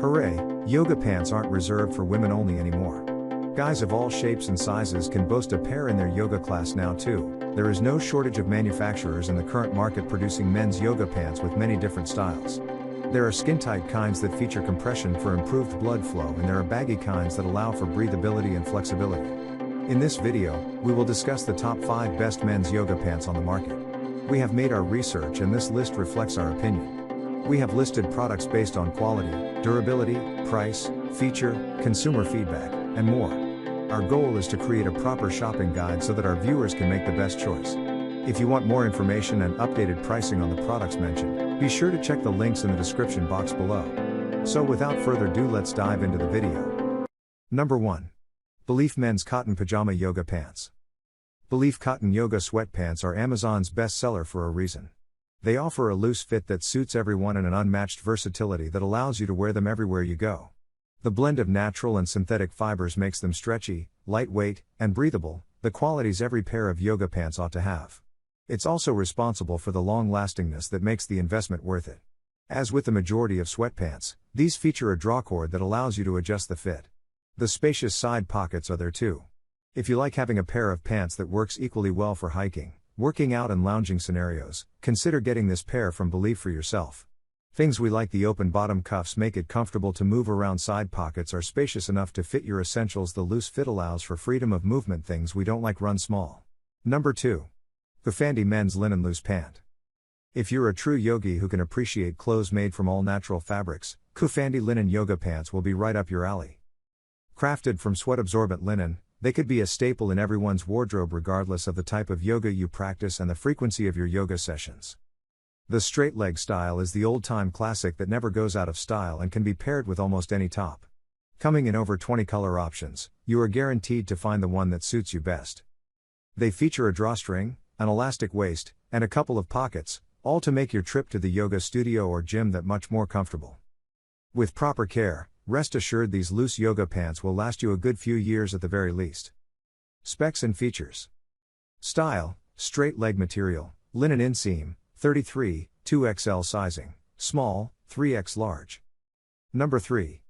Hooray, yoga pants aren't reserved for women only anymore. Guys of all shapes and sizes can boast a pair in their yoga class now too. There is no shortage of manufacturers in the current market producing men's yoga pants with many different styles. There are skin-tight kinds that feature compression for improved blood flow, and there are baggy kinds that allow for breathability and flexibility. In this video, we will discuss the top 5 best men's yoga pants on the market. We have made our research and this list reflects our opinion. We have listed products based on quality, durability, price, feature, consumer feedback, and more. Our goal is to create a proper shopping guide so that our viewers can make the best choice. If you want more information and updated pricing on the products mentioned, be sure to check the links in the description box below. So without further ado, let's dive into the video. Number 1. Belief Men's Cotton Pajama Yoga Pants. Belief Cotton Yoga Sweatpants are Amazon's bestseller for a reason. They offer a loose fit that suits everyone and an unmatched versatility that allows you to wear them everywhere you go. The blend of natural and synthetic fibers makes them stretchy, lightweight, and breathable, the qualities every pair of yoga pants ought to have. It's also responsible for the long-lastingness that makes the investment worth it. As with the majority of sweatpants, these feature a drawcord that allows you to adjust the fit. The spacious side pockets are there too. If you like having a pair of pants that works equally well for hiking, working out and lounging scenarios, consider getting this pair from Belief for yourself. Things we like: the open bottom cuffs make it comfortable to move around, side pockets are spacious enough to fit your essentials, the loose fit allows for freedom of movement, things we don't like run small. Number 2. Kufandi Men's Linen Loose Pant. If you're a true yogi who can appreciate clothes made from all natural fabrics, Kufandi Linen Yoga Pants will be right up your alley. Crafted from sweat-absorbent linen, they could be a staple in everyone's wardrobe regardless of the type of yoga you practice and the frequency of your yoga sessions. The straight leg style is the old-time classic that never goes out of style and can be paired with almost any top. Coming in over 20 color options, you are guaranteed to find the one that suits you best. They feature a drawstring, an elastic waist, and a couple of pockets, all to make your trip to the yoga studio or gym that much more comfortable. With proper care, rest assured these loose yoga pants will last you a good few years at the very least. Specs and features. Style: straight leg material, linen inseam, 33, 2XL sizing, small, 3X large. Number 3.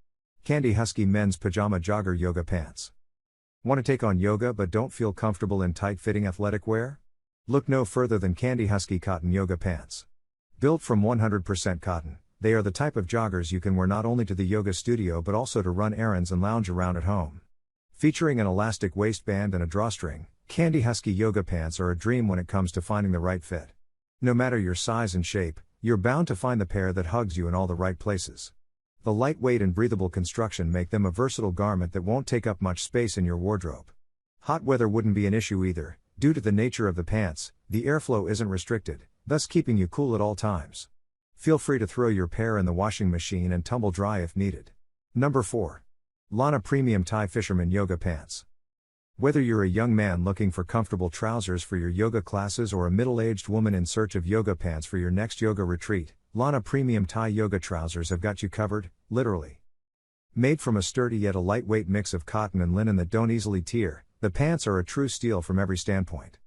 Candy Husky Men's Pajama Jogger Yoga Pants. Want to take on yoga but don't feel comfortable in tight-fitting athletic wear? Look no further than Candy Husky Cotton Yoga Pants. Built from 100% cotton, they are the type of joggers you can wear not only to the yoga studio but also to run errands and lounge around at home. Featuring an elastic waistband and a drawstring, Candy Husky Yoga Pants are a dream when it comes to finding the right fit. No matter your size and shape, you're bound to find the pair that hugs you in all the right places. The lightweight and breathable construction make them a versatile garment that won't take up much space in your wardrobe. Hot weather wouldn't be an issue either. Due to the nature of the pants, the airflow isn't restricted, thus keeping you cool at all times. Feel free to throw your pair in the washing machine and tumble dry if needed. Number 4. Lana Premium Tie Fisherman Yoga Pants. Whether you're a young man looking for comfortable trousers for your yoga classes or a middle-aged woman in search of yoga pants for your next yoga retreat, Lana Premium Tie Yoga Trousers have got you covered, literally. Made from a sturdy yet a lightweight mix of cotton and linen that don't easily tear, the pants are a true steal from every standpoint.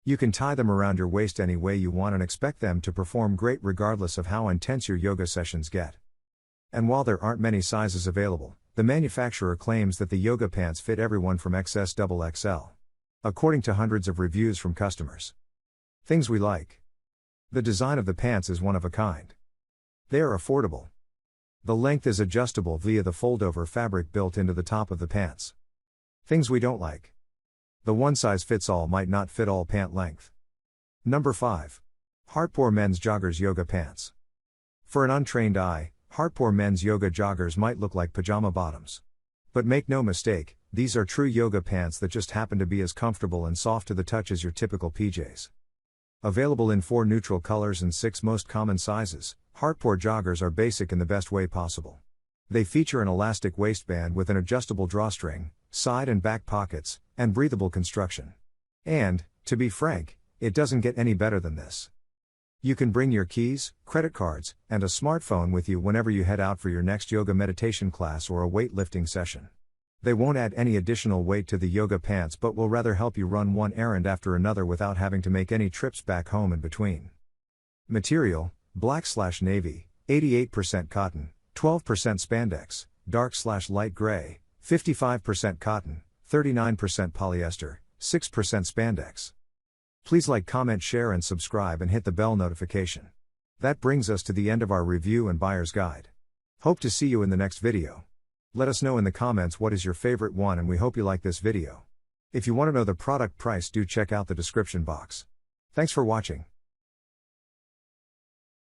You can tie them around your waist any way you want and expect them to perform great regardless of how intense your yoga sessions get. And while there aren't many sizes available, the manufacturer claims that the yoga pants fit everyone from XS/XXL. According to hundreds of reviews from customers. Things we like. The design of the pants is one of a kind. They are affordable. The length is adjustable via the fold-over fabric built into the top of the pants. Things we don't like. The one-size-fits-all might not fit all pant length. Number 5. Hardcore Men's Joggers Yoga Pants. For an untrained eye, hardcore men's yoga joggers might look like pajama bottoms. But make no mistake, these are true yoga pants that just happen to be as comfortable and soft to the touch as your typical PJs. Available in 4 neutral colors and 6 most common sizes, hardcore joggers are basic in the best way possible. They feature an elastic waistband with an adjustable drawstring, side and back pockets, and breathable construction. And, to be frank, it doesn't get any better than this. You can bring your keys, credit cards, and a smartphone with you whenever you head out for your next yoga meditation class or a weightlifting session. They won't add any additional weight to the yoga pants but will rather help you run one errand after another without having to make any trips back home in between. Material: black/navy, 88% cotton, 12% spandex, dark/light gray, 55% cotton, 39% polyester, 6% spandex. Please like, comment, share and subscribe and hit the bell notification. That brings us to the end of our review and buyer's guide. Hope to see you in the next video. Let us know in the comments what is your favorite one, and we hope you like this video. If you want to know the product price, do check out the description box. Thanks for watching.